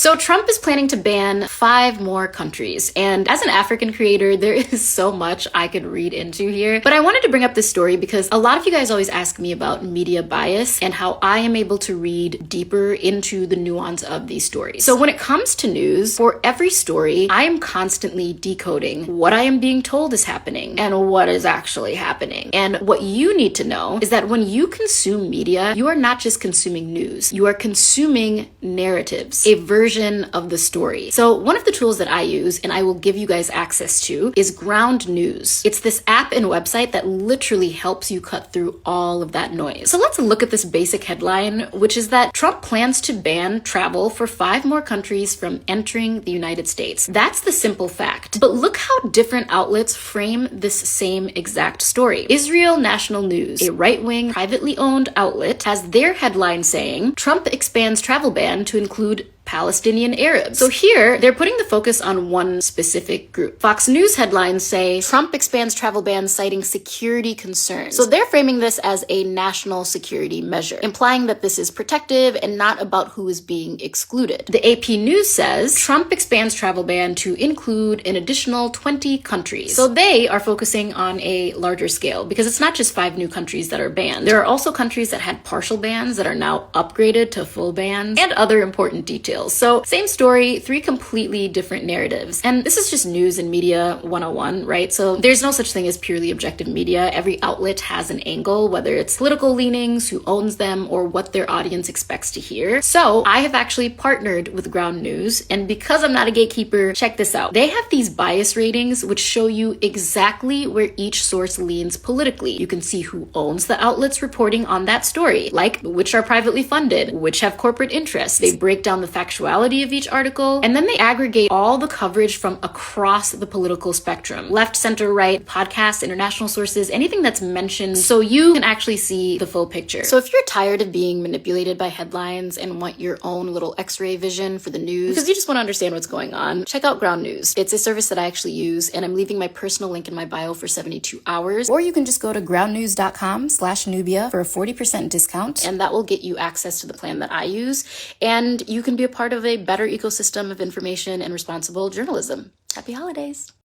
So Trump is planning to ban 5 more countries, and as an African creator, there is so much I could read into here. But I wanted to bring up this story because a lot of you guys always ask me about media bias and how I am able to read deeper into the nuance of these stories. So when it comes to news, for every story, I am constantly decoding what I am being told is happening and what is actually happening. And what you need to know is that when you consume media, you are not just consuming news, you are consuming narratives, a version of the story. So one of the tools that I use, and I will give you guys access to, is Ground News. It's this app and website that literally helps you cut through all of that noise. So let's look at this basic headline, which is that Trump plans to ban travel for 5 more countries from entering the United States. That's the simple fact. But look how different outlets frame this same exact story. Israel National News, a right-wing, privately owned outlet, has their headline saying, Trump expands travel ban to include Palestinian Arabs. So here, they're putting the focus on one specific group. Fox News headlines say, Trump expands travel ban citing security concerns. So they're framing this as a national security measure, implying that this is protective and not about who is being excluded. The AP News says, Trump expands travel ban to include an additional 20 countries. So they are focusing on a larger scale because it's not just 5 new countries that are banned. There are also countries that had partial bans that are now upgraded to full bans and other important details. So same story, 3 completely different narratives. And this is just news and media 101, right? So there's no such thing as purely objective media. Every outlet has an angle, whether it's political leanings, who owns them, or what their audience expects to hear. So I have actually partnered with Ground News, and because I'm not a gatekeeper, check this out. They have these bias ratings which show you exactly where each source leans politically. You can see who owns the outlets reporting on that story, like which are privately funded, which have corporate interests. They break down the factuality of each article, and then they aggregate all the coverage from across the political spectrum. Left, center, right, podcasts, international sources, anything that's mentioned, so you can actually see the full picture. So if you're tired of being manipulated by headlines and want your own little x-ray vision for the news, because you just want to understand what's going on, check out Ground News. It's a service that I actually use, and I'm leaving my personal link in my bio for 72 hours. Or you can just go to groundnews.com/Nubia for a 40% discount, and that will get you access to the plan that I use, and you can be a part of a better ecosystem of information and responsible journalism. Happy holidays.